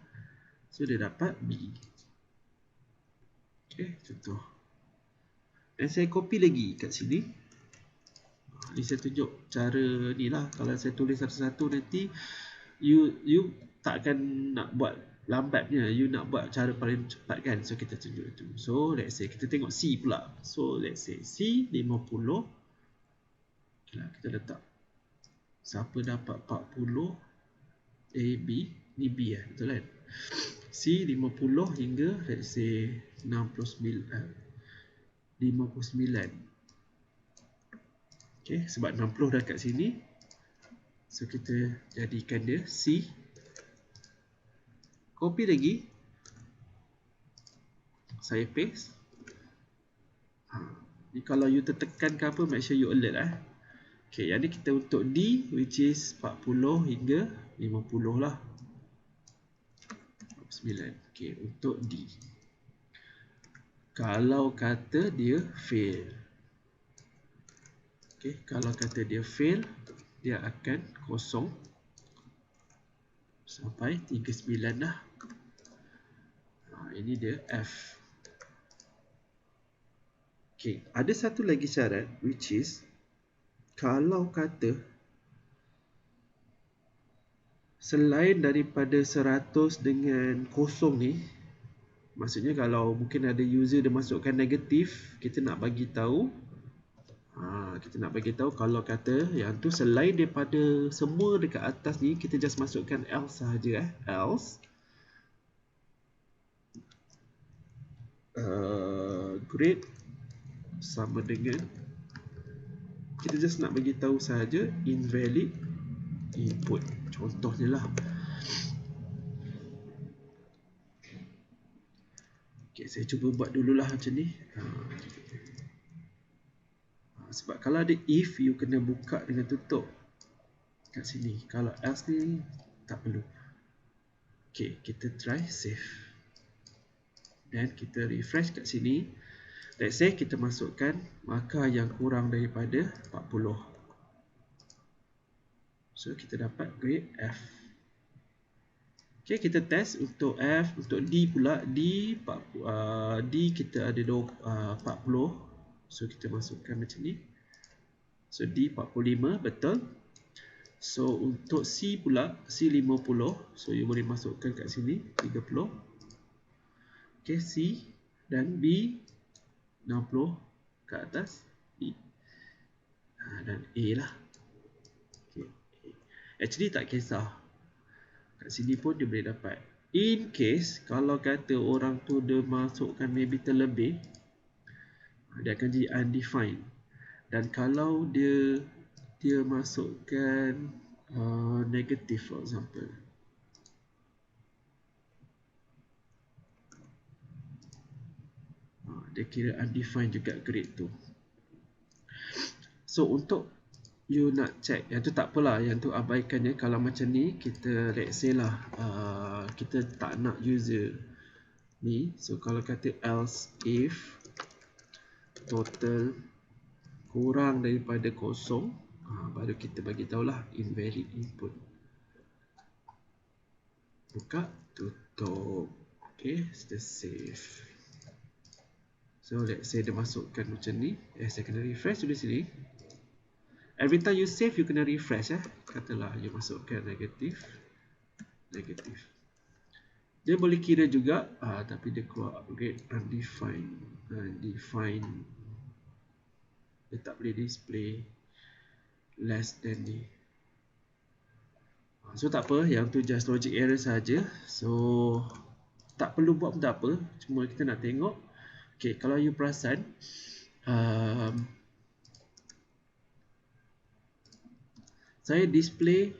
So dia dapat B. Okay, contoh. Dan saya copy lagi kat sini. Ni saya tunjuk cara ni lah. Kalau saya tulis satu-satu nanti you takkan nak buat lambatnya, you nak buat cara paling cepat kan. So kita tunjuk itu. So let's say kita tengok C pula. So let's say C 50. Okay lah, kita letak. Siapa dapat 40? A, B. Ni B betul kan? C 50 hingga let's say 59. Okay, sebab 60 dah kat sini. So kita jadikan dia C. Copy lagi. Saya paste. Ni kalau you tertekan ke apa, make sure you alert Okay, yang ni kita untuk D, which is 40 hingga 50 lah. 9. Okay, untuk D. Kalau kata dia fail. Okay, kalau kata dia fail, dia akan kosong sampai 39 dah. Ini dia F. Okay, ada satu lagi syarat, which is kalau kata selain daripada 100 dengan kosong ni, maksudnya kalau mungkin ada user dia masukkan negatif, kita nak bagi tahu kalau kata yang tu selain daripada semua dekat atas ni, kita just masukkan else sahaja else grade sama dengan, kita just nak bagi tahu sahaja invalid input, contohnya lah. Okay, saya cuba buat dululah macam ni. Sebab kalau ada if, you kena buka dengan tutup kat sini. Kalau else ni tak perlu. Okay, kita try save. Dan kita refresh kat sini. Let's say kita masukkan markah yang kurang daripada 40. So kita dapat grade F. Okay, kita test untuk F. Untuk D pula, D kita ada 40. So kita masukkan macam ni. So D 45, betul. So untuk C pula, C 50. So you boleh masukkan kat sini 30. Okay, C dan B 60 ke atas B. Dan A lah. Okay. Actually tak kisah. Kat sini pun dia boleh dapat. In case kalau kata orang tu dia masukkan maybe terlebih, dia akan jadi undefined. Dan kalau dia dia masukkan negatif for example. Dia kira undefined juga grade tu. So untuk you nak check, yang tu tak apalah, yang tu abaikannya. Kalau macam ni, kita let's say lah kita tak nak user ni. So kalau kata else if total kurang daripada kosong, baru kita bagi tahulah invalid input. Buka, tutup. Okay, kita save. So let's say dia masukkan macam ni. Saya kena refresh dulu sini. Every time you save, you kena refresh. Katalah you masukkan negatif. Dia boleh kira juga, tapi dia keluar upgrade undefined. Dia tak boleh display less than ni. So tak apa, yang tu just logic error saja. So tak perlu buat pun tak apa, cuma kita nak tengok. Okay, kalau you perasan, saya display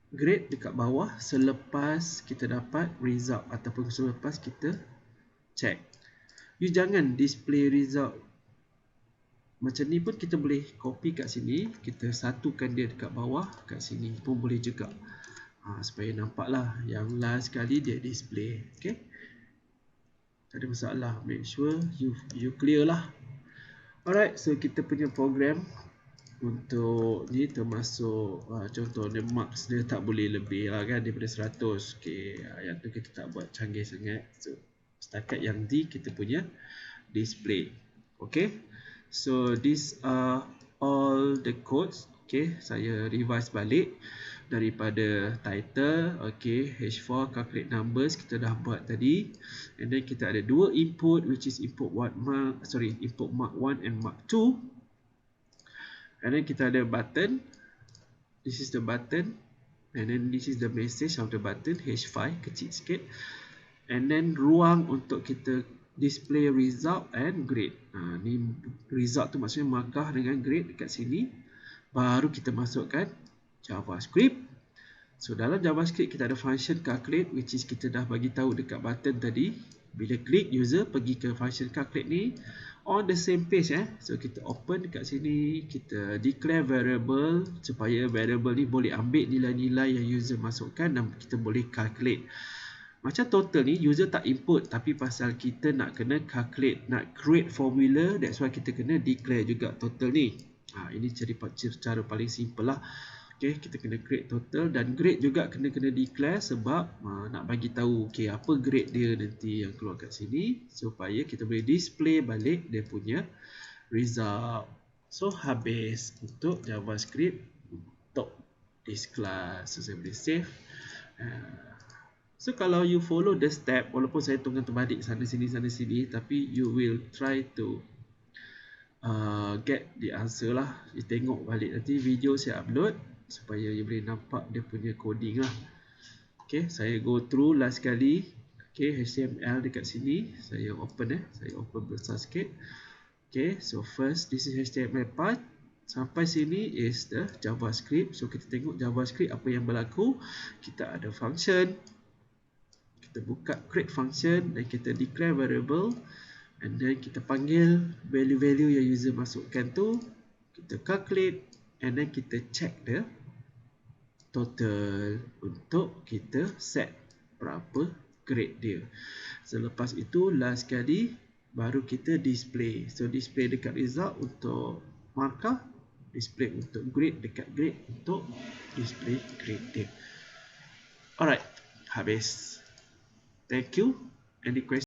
grade dekat bawah selepas kita dapat result ataupun selepas kita check. You jangan display result macam ni pun, kita boleh copy kat sini, kita satukan dia dekat bawah, kat sini pun boleh juga. Supaya nampaklah yang last kali dia display. Okay, tak ada masalah. Make sure you clear lah. Alright, so kita punya program untuk ni termasuk contohnya marks dia tak boleh lebih lah kan daripada 100. Okay, yang tu kita tak buat canggih sangat. So setakat yang D kita punya display. Okay, so these are all the codes. Okay, saya revise balik daripada title. Okay, H4 calculate numbers kita dah buat tadi, and then kita ada dua input, which is input mark 1 and mark 2, and then kita ada button. This is the button, and then this is the message of the button, H5 kecil sikit, and then ruang untuk kita display result and grade. Ni result tu maksudnya markah dengan grade dekat sini. Baru kita masukkan JavaScript. So dalam JavaScript kita ada function calculate, which is kita dah bagi tahu dekat button tadi. Bila klik, user pergi ke function calculate ni on the same page. So kita open dekat sini, kita declare variable supaya variable ni boleh ambil nilai-nilai yang user masukkan dan kita boleh calculate. Macam total ni user tak input, tapi pasal kita nak kena calculate, nak create formula, that's why kita kena declare juga total ni. Ini cara paling simple lah. Okay, kita kena create total, dan grade juga kena declare sebab nak bagi tahu okay, apa grade dia nanti yang keluar kat sini supaya kita boleh display balik dia punya result. So habis untuk JavaScript untuk this class. So saya boleh save. So kalau you follow the step, walaupun saya tunggang terbalik sana sini, tapi you will try to get the answer lah. You tengok balik nanti video saya upload supaya you boleh nampak dia punya coding lah. Okay, saya go through last kali. Okay, HTML dekat sini saya open saya open besar sikit. Okay, so first this is HTML part. Sampai sini is the JavaScript. So kita tengok JavaScript apa yang berlaku. Kita ada function, kita buka create function dan kita declare variable. And then kita panggil value-value yang user masukkan tu, kita calculate, and then kita check the total untuk kita set berapa grade dia. Selepas itu last kali baru kita display. So display dekat result untuk markah, display untuk grade dekat grade untuk display grade dia. Alright, habis. Thank you. Any question?